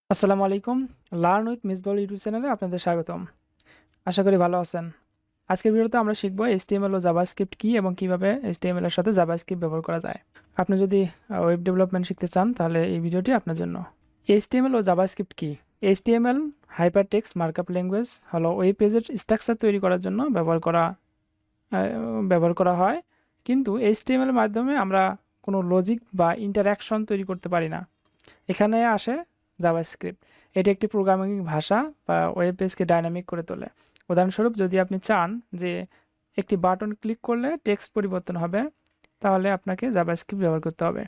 আসসালামু আলাইকুম। Learn with Misbaul YouTube চ্যানেলে আপনাদের স্বাগতম। আশা করি ভালো আছেন। আজকের ভিডিওতে আমরা শিখব HTML ও জাভাস্ক্রিপ্ট কি এবং কিভাবে HTML এর সাথে জাভাস্ক্রিপ্ট ব্যবহার করা যায়। আপনি যদি ওয়েব ডেভেলপমেন্ট শিখতে চান তাহলে এই ভিডিওটি আপনার জন্য। HTML ও জাভাস্ক্রিপ্ট কি? HTML হাইপারটেক্সট মার্কআপ ল্যাঙ্গুয়েজ হলো ওয়েব পেজের স্ট্রাকচার তৈরি করার জন্য ব্যবহার করা হয়। কিন্তু HTML এর মাধ্যমে আমরা কোনো লজিক বা ইন্টারঅ্যাকশন তৈরি করতে পারি না। এখানে আসে জাভাস্ক্রিপ্ট। এটি একটি প্রোগ্রামিং ভাষা বা ওয়েব পেজকে ডাইনামিক করে তোলে। উদাহরণস্বরূপ যদি আপনি চান যে একটি বাটন ক্লিক করলে টেক্সট পরিবর্তন হবে, তাহলে আপনাকে জাভাস্ক্রিপ্ট ব্যবহার করতে হবে।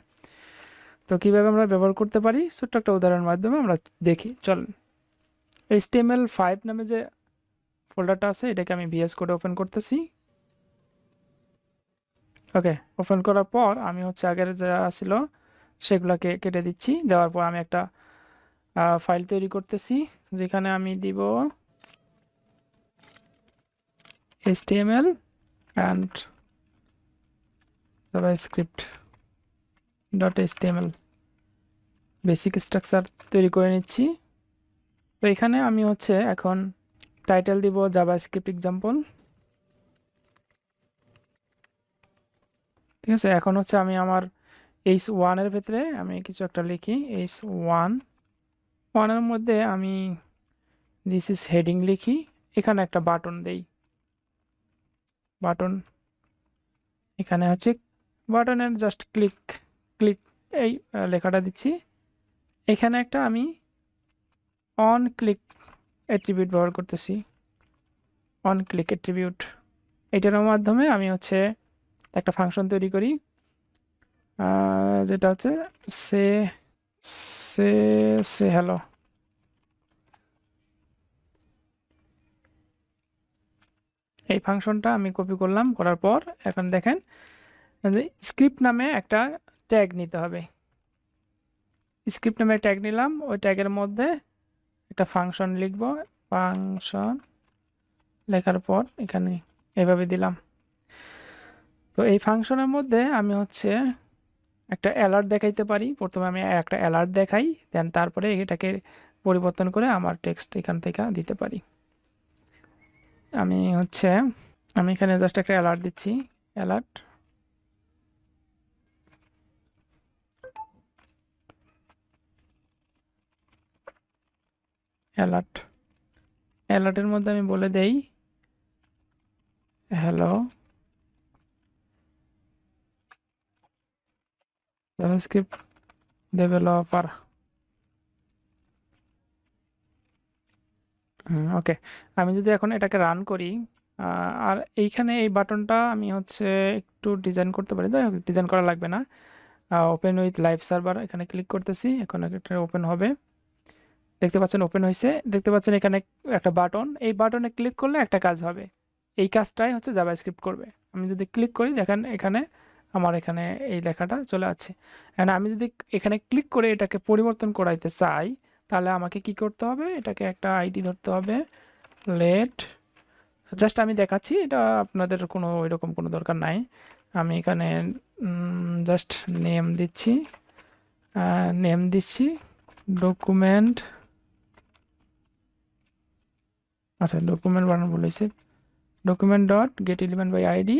তো কীভাবে আমরা ব্যবহার করতে পারি ছোট্ট একটা উদাহরণের মাধ্যমে আমরা দেখি। চলুন, HTML5 নামে যে ফোল্ডারটা আছে এটাকে আমি VS কোডে ওপেন করতেছি। ওকে, ওপেন করার পর আমি আগের যা ছিল সেগুলোকে কেটে দিচ্ছি। দেওয়ার পর আমি একটা ফাইল তৈরি করতেছি যেখানে আমি দিব HTML and javascript.html basic structure তৈরি করে নিচ্ছি। তো এখানে আমি এখন টাইটেল দিব জাভাস্ক্রিপ্ট এক্সাম্পল। ঠিক আছে, এখন আমি আমার H1 এর ভেতরে আমি কিছু একটা লিখি। H1 এর মধ্যে আমি দিস ইজ হেডিং লিখি। এখানে একটা বাটন দেই। বাটন এখানে বাটনের জাস্ট ক্লিক ক্লিক এই লেখাটা দিচ্ছি। এখানে একটা আমি অন ক্লিক অ্যাট্রিবিউট ব্যবহার করতেছি। অন ক্লিক অ্যাট্রিবিউট এটার মাধ্যমে আমি একটা ফাংশন তৈরি করি যেটা সে সে সে হ্যালো। এই ফাংশনটা আমি কপি করলাম, করার পর এখন দেখেন স্ক্রিপ্ট নামে একটা ট্যাগ নিতে হবে। স্ক্রিপ্ট নামে ট্যাগ নিলাম, ওই ট্যাগের মধ্যে একটা ফাংশন লিখব। ফাংশন লেখার পর এখানে এভাবে দিলাম। তো এই ফাংশনের মধ্যে আমি একটা অ্যালার্ট দেখাইতে পারি। প্রথমে আমি একটা অ্যালার্ট দেখাই, দেন তারপরে এটাকে পরিবর্তন করে আমার টেক্সট এখান থেকে দিতে পারি। আমি আমি এখানে জাস্ট একটা অ্যালার্ট দিচ্ছি। অ্যালার্ট অ্যালার্ট অ্যালার্টের মধ্যে আমি বলে দেই হ্যালো জাভাস্ক্রিপ্ট ডেভেলপার। ওকে, আমি যদি এখন এটাকে রান করি আর এইখানে এই বাটনটা আমি একটু ডিজাইন করতে পারি। যাই হোক, ডিজাইন করা লাগবে না। ওপেন উইথ লাইভ সার্ভার এখানে ক্লিক করতেছি। এখন এটা ওপেন হবে। দেখতে পাচ্ছেন ওপেন হয়েছে। দেখতে পাচ্ছেন এখানে একটা বাটন, এই বাটনে ক্লিক করলে একটা কাজ হবে। এই কাজটাই জাভাস্ক্রিপ্ট করবে। আমি যদি ক্লিক করি দেখেন এখানে আমার এই লেখাটা চলে আসছে। এন্ড আমি যদি এখানে ক্লিক করে এটাকে পরিবর্তন করাইতে চাই তাহলে আমাকে কি করতে হবে? এটাকে একটা আইডি ধরতে হবে, লেট। জাস্ট আমি দেখাচ্ছি, এটা আপনাদের কোনো ওইরকম কোনো দরকার নাই। আমি এখানে জাস্ট নেম দিচ্ছি ডকুমেন্ট। আচ্ছা, ডকুমেন্ট বানানো বলেছে। Document dot get element by ID.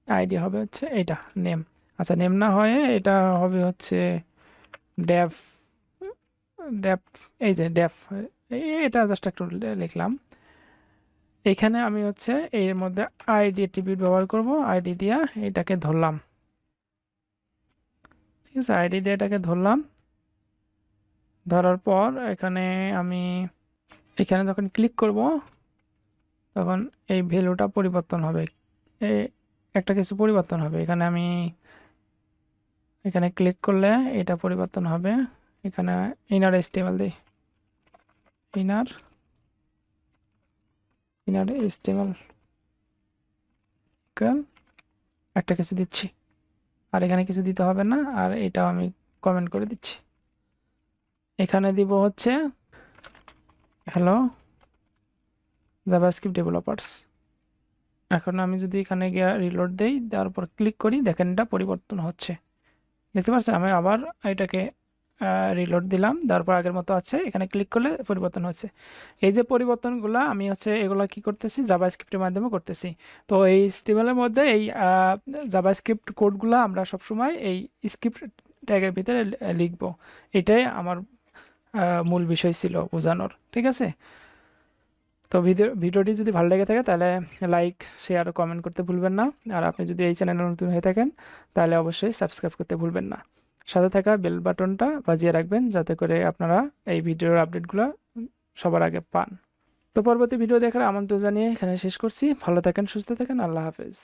ID হবে এইটা নেম। আচ্ছা, নেম না হয়ে এটা হবে ডেভ। ডেভ এই যে ডেভ, এটা জাস্ট একটু লিখলাম। এখানে আমি এর মধ্যে আইডি অ্যাট্রিবিউট ব্যবহার করব। আইডি দিয়া এটাকে ধরলাম। ঠিক আছে, আইডি দিয়ে এটাকে ধরলাম। ধরার পর আমি এখানে যখন ক্লিক করব তখন এই ভ্যালুটা পরিবর্তন হবে। একটা কিছু পরিবর্তন হবে। এখানে ক্লিক করলে এটা পরিবর্তন হবে। এখানে ইনার HTML দিই। ইনার HTML একটা কিছু দিচ্ছি, আর এখানে কিছু দিতে হবে না। আর এটাও আমি কমেন্ট করে দিচ্ছি। এখানে দিব হ্যালো জাভাস্ক্রিপ্ট ডেভেলপার্স। এখন আমি যদি এখানে গিয়ে রিলোড দেই, দেওয়ার পর ক্লিক করি, দেখেন এটা পরিবর্তন হচ্ছে। দেখতে পাচ্ছেন? আমি আবার এটাকে রিলোড দিলাম, দেওয়ার পর আগের মতো আছে, এখানে ক্লিক করলে পরিবর্তন হচ্ছে। এই যে পরিবর্তনগুলো আমি হচ্ছে এগুলো কি করতেছি, জাভাস্ক্রিপ্টের মাধ্যমে করতেছি। তো এই HTML-এর মধ্যে এই জাভাস্ক্রিপ্ট কোডগুলো আমরা সবসময় এই স্ক্রিপ্ট ট্যাগের ভিতরে লিখব। এটাই আমার মূল বিষয় ছিল বোঝানোর, ঠিক আছে? তো ভিডিওটি যদি ভালো লেগে থাকে তাহলে লাইক, শেয়ার ও কমেন্ট করতে ভুলবেন না। আর আপনি যদি এই চ্যানেলে নতুন হয়ে থাকেন তাহলে অবশ্যই সাবস্ক্রাইব করতে ভুলবেন না। সাথে থাকা বেল বাটনটা বাজিয়ে রাখবেন যাতে করে আপনারা এই ভিডিওর আপডেটগুলো সবার আগে পান। তো পরবর্তী ভিডিও দেখার আমন্ত্রণ জানিয়ে এখানে শেষ করছি। ভালো থাকেন, সুস্থ থাকেন, আল্লাহ হাফেজ।